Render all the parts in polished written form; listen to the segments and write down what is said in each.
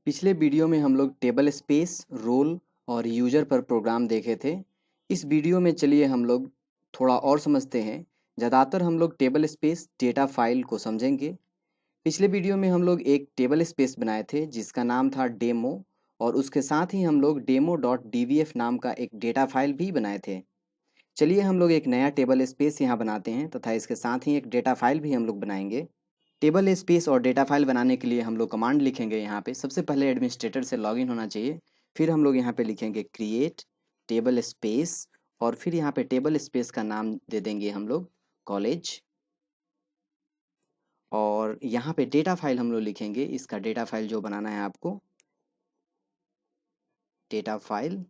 पिछले वीडियो में हम लोग टेबल स्पेस, रोल और यूजर पर प्रोग्राम देखे थे। इस वीडियो में चलिए हम लोग थोड़ा और समझते हैं। ज़्यादातर हम लोग टेबल स्पेस डेटा फाइल को समझेंगे। पिछले वीडियो में हम लोग एक टेबल स्पेस बनाए थे जिसका नाम था डेमो, और उसके साथ ही हम लोग डेमो डॉट डीवीएफ नाम का एक डेटा फाइल भी बनाए थे। चलिए हम लोग एक नया टेबल स्पेस यहाँ बनाते हैं तथा इसके साथ ही एक डेटा फाइल भी हम लोग बनाएंगे। टेबल स्पेस और डेटा फाइल बनाने के लिए हम लोग कमांड लिखेंगे। यहाँ पे सबसे पहले एडमिनिस्ट्रेटर से लॉगिन होना चाहिए। फिर हम लोग यहाँ पे लिखेंगे क्रिएट टेबल स्पेस, और फिर यहाँ पे टेबल स्पेस का नाम दे देंगे हम लोग कॉलेज। और यहाँ पे डेटा फाइल हम लोग लिखेंगे, इसका डेटा फाइल जो बनाना है आपको, डेटा फाइल।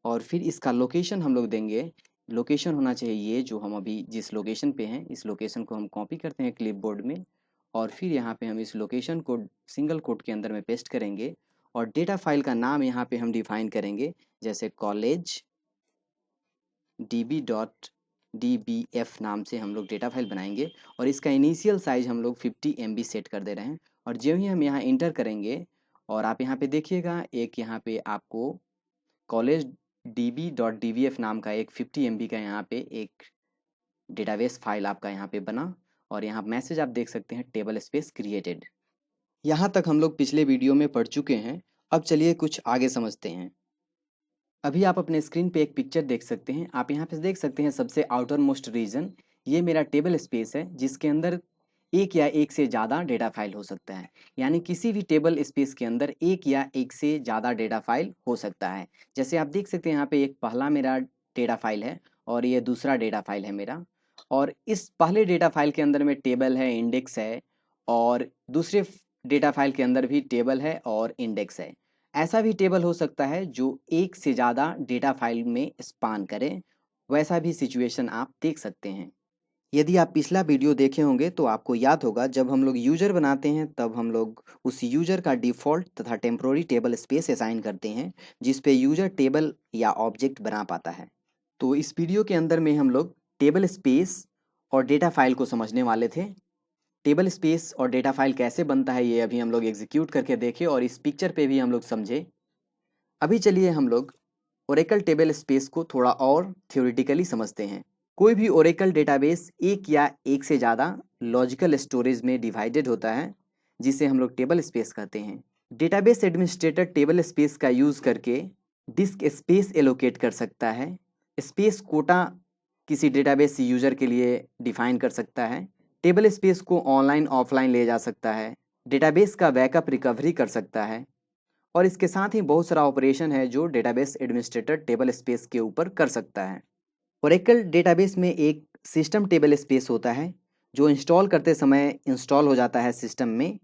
और फिर इसका लोकेशन हम लोग देंगे। लोकेशन होना चाहिए ये जो हम अभी जिस लोकेशन पे हैं, इस लोकेशन को हम कॉपी करते हैं क्लिपबोर्ड में, और फिर यहाँ पे हम इस लोकेशन को सिंगल कोट के अंदर में पेस्ट करेंगे। और डेटा फाइल का नाम यहाँ पे हम डिफाइन करेंगे, जैसे कॉलेज db.dbf नाम से हम लोग डेटा फाइल बनाएंगे। और इसका इनिशियल साइज हम लोग 50 MB सेट कर दे रहे हैं। और जो ही हम यहाँ इंटर करेंगे, और आप यहाँ पे देखिएगा एक यहाँ पे आपको कॉलेज db.dbf नाम का एक 50 MB का यहाँ पे एक डेटाबेस फाइल आपका यहाँ पे बना। और यहाँ मैसेज आप देख सकते हैं टेबल स्पेस क्रिएटेड। यहाँ तक हम लोग पिछले वीडियो में पढ़ चुके हैं। अब चलिए कुछ आगे समझते हैं। अभी आप अपने स्क्रीन पे एक पिक्चर देख सकते हैं। आप यहाँ पे देख सकते हैं सबसे आउटर मोस्ट रीजन, ये मेरा टेबल स्पेस है जिसके अंदर एक या एक से ज़्यादा डेटा फाइल हो सकता है। यानी किसी भी टेबल स्पेस के अंदर एक या एक से ज़्यादा डेटा फाइल हो सकता है। जैसे आप देख सकते हैं यहाँ पे एक पहला मेरा डेटा फाइल है और ये दूसरा डेटा फाइल है मेरा। और इस पहले डेटा फाइल के अंदर में टेबल है, इंडेक्स है, और दूसरे डेटा फाइल के अंदर भी टेबल है और इंडेक्स है। ऐसा भी टेबल हो सकता है जो एक से ज़्यादा डेटा फाइल में स्पान करे, वैसा भी सिचुएशन आप देख सकते हैं। यदि आप पिछला वीडियो देखे होंगे तो आपको याद होगा, जब हम लोग यूजर बनाते हैं तब हम लोग उस यूजर का डिफ़ॉल्ट तथा टेम्प्रोरी टेबल स्पेस असाइन करते हैं जिस पे यूजर टेबल या ऑब्जेक्ट बना पाता है। तो इस वीडियो के अंदर में हम लोग टेबल स्पेस और डेटा फाइल को समझने वाले थे। टेबल स्पेस और डेटा फाइल कैसे बनता है ये अभी हम लोग एग्जीक्यूट करके देखे, और इस पिक्चर पे भी हम लोग समझे। अभी चलिए हम लोग ओरेकल टेबल स्पेस को थोड़ा और थ्योरेटिकली समझते हैं। कोई भी ओरेकल डेटाबेस एक या एक से ज़्यादा लॉजिकल स्टोरेज में डिवाइडेड होता है, जिसे हम लोग टेबल स्पेस कहते हैं। डेटाबेस एडमिनिस्ट्रेटर टेबल स्पेस का यूज़ करके डिस्क स्पेस एलोकेट कर सकता है। स्पेस कोटा किसी डेटाबेस यूजर के लिए डिफाइन कर सकता है। टेबल स्पेस को ऑनलाइन ऑफलाइन ले जा सकता है। डेटाबेस का बैकअप रिकवरी कर सकता है। और इसके साथ ही बहुत सारा ऑपरेशन है जो डेटाबेस एडमिनिस्ट्रेटर टेबल स्पेस के ऊपर कर सकता है। ओरेकल डेटाबेस में एक सिस्टम टेबल स्पेस होता है जो इंस्टॉल करते समय इंस्टॉल हो जाता है सिस्टम में।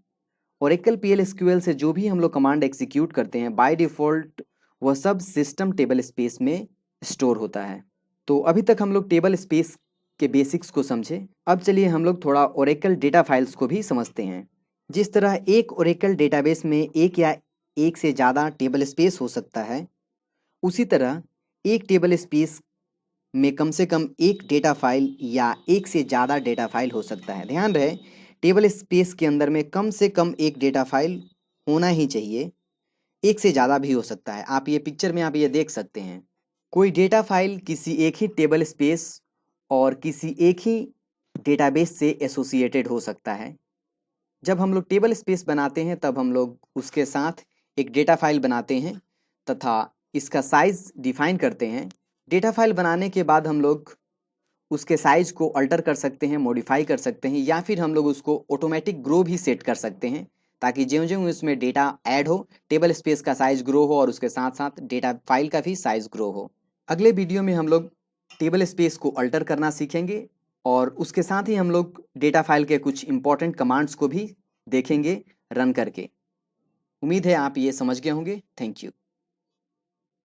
ओरेकल PL/SQL से जो भी हम लोग कमांड एग्जीक्यूट करते हैं बाय डिफ़ॉल्ट वह सब सिस्टम टेबल स्पेस में स्टोर होता है। तो अभी तक हम लोग टेबल स्पेस के बेसिक्स को समझे। अब चलिए हम लोग थोड़ा ओरेकल डेटा फाइल्स को भी समझते हैं। जिस तरह एक ओरेकल डेटाबेस में एक या एक से ज़्यादा टेबल स्पेस हो सकता है, उसी तरह एक टेबल स्पेस में कम से कम एक डेटा फाइल या एक से ज़्यादा डेटा फाइल हो सकता है। ध्यान रहे, टेबल स्पेस के अंदर में कम से कम एक डेटा फाइल होना ही चाहिए, एक से ज़्यादा भी हो सकता है। आप ये पिक्चर में आप ये देख सकते हैं। कोई डेटा फाइल किसी एक ही टेबल स्पेस और किसी एक ही डेटाबेस से एसोसिएटेड हो सकता है। जब हम लोग टेबल स्पेस बनाते हैं तब हम लोग उसके साथ एक डेटा फाइल बनाते हैं तथा इसका साइज डिफाइन करते हैं। डेटा फाइल बनाने के बाद हम लोग उसके साइज को अल्टर कर सकते हैं, मॉडिफाई कर सकते हैं, या फिर हम लोग उसको ऑटोमेटिक ग्रो भी सेट कर सकते हैं ताकि ज्यों-ज्यों उसमें डेटा ऐड हो टेबल स्पेस का साइज ग्रो हो और उसके साथ साथ डेटा फाइल का भी साइज ग्रो हो। अगले वीडियो में हम लोग टेबल स्पेस को अल्टर करना सीखेंगे, और उसके साथ ही हम लोग डेटा फाइल के कुछ इंपॉर्टेंट कमांड्स को भी देखेंगे रन करके। उम्मीद है आप ये समझ गए होंगे। Thank you.